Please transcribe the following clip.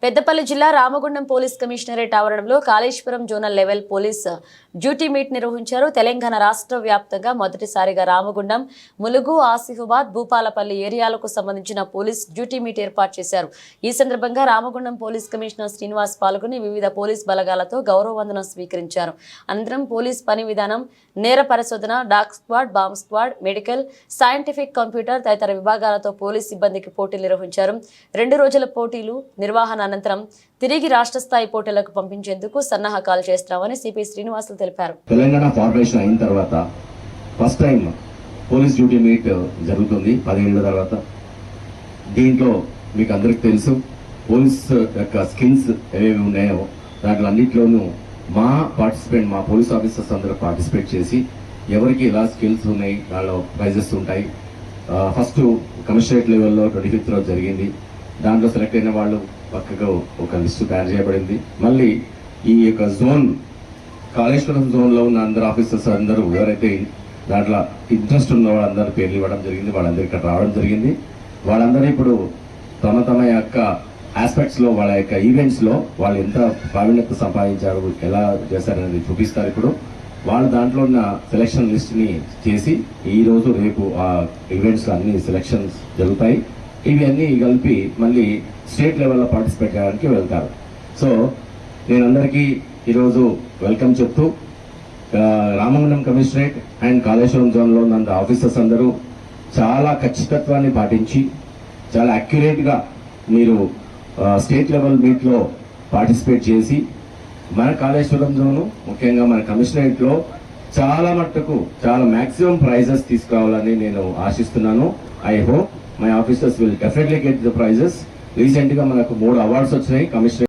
పెద్దపల్లి జిల్లా Ramagundam police commissionerate ఆవరణంలో Kaleshwaram zonal level police duty meet నిర్వహించారు. తెలంగాణ రాష్ట్ర వ్యాప్తంగా మొదటిసారిగా రామగుండం, ములుగు, ఆసిఫాబాద్, భూపాలపల్లి ఏరియాలకు సంబంధించిన పోలీస్ డ్యూటీ మీట్ ఏర్పాటు చేశారు. ఈ సందర్భంగా రామగుండం పోలీస్ కమిషనర్ శ్రీనివాస్ పాల్గొని వివిధ పోలీస్ బలగాలతో గౌరవ వందనం స్వీకరించారు. అనంతరం పోలీస్ పని విధానం, నేర పరిశోధన, dog squad, bomb squad, medical, scientific, computer తదితర విభాగాలతో పోలీస్ సిబ్బందికి పోటీలు నిర్వహించారు. 2 రోజుల పోటీలు నిర్వహణ అనంతరం తిరిగి రాష్ట్ర స్థాయి పోటీలకు పంపించేందుకు సన్నాహకాలు చేస్తామని సిపి శ్రీనివాసులు తెలిపారు. తెలంగాణ ఫార్మేషన్ అయిన తర్వాత first time police duty meet జరుగుతుంది 10 ఏళ్ల తర్వాత. దీంట్లో మీకు అందరికి తెలుసు పోలీస్ యొక్క స్కిల్స్ ఏవేవి ఉన్నాయో దాంట్లో అన్నింటిలోనూ మా పోలీస్ ఆఫీసర్స్ అందరూ పార్టిసిపేట్ చేసి ఎవరికి ఎలా స్కిల్స్ ఉన్నాయి వాళ్ళ ప్రైజెస్ ఉంటాయి. ఫస్ట్ కమిషనరేట్ లెవెల్లో 25th రోజు జరిగింది. దాంట్లో సెలెక్ట్ అయిన వాళ్ళు పక్కగా ఒక లిస్టు తయారు చేయబడింది. మళ్ళీ ఈ యొక్క జోన్ కాళేశ్వరం జోన్లో ఉన్న అందరు ఆఫీసర్స్ అందరూ ఎవరైతే దాంట్లో ఇంట్రెస్ట్ ఉన్న వాళ్ళందరూ పేర్లు ఇవ్వడం జరిగింది. వాళ్ళందరూ ఇక్కడ రావడం జరిగింది. వాళ్ళందరూ ఇప్పుడు తమ యొక్క ఆస్పెక్ట్స్లో వాళ్ళ యొక్క ఈవెంట్స్లో వాళ్ళు ఎంత ప్రావీణ్యత సంపాదించారు, ఎలా చేశారనేది చూపిస్తారు. ఇప్పుడు వాళ్ళు దాంట్లో ఉన్న సెలక్షన్ లిస్ట్ని చేసి ఈరోజు రేపు ఆ ఈవెంట్స్లో అన్ని సెలక్షన్స్ జరుగుతాయి. ఇవి అన్నీ కలిపి మళ్ళీ స్టేట్ లెవెల్లో పార్టిసిపేట్ చేయడానికి వెళ్తారు. సో నేను అందరికీ ఈరోజు వెల్కమ్ చెప్తూ రామగుండం కమిషనరేట్ అండ్ కాళేశ్వరం జోన్లో ఉన్న ఆఫీసర్స్ అందరూ చాలా ఖచ్చితత్వాన్ని పాటించి చాలా అక్యురేట్గా మీరు స్టేట్ లెవెల్ మీట్లో పార్టిసిపేట్ చేసి మన కాళేశ్వరం జోను ముఖ్యంగా మన కమిషనరేట్లో చాలా మట్టుకు చాలా మ్యాక్సిమం ప్రైజెస్ తీసుకురావాలని నేను ఆశిస్తున్నాను. I hope my officers will definitely get the prizes. రీసెంట్గా మనకు 3 అవార్డ్స్ వచ్చినాయి కమిషనరేట్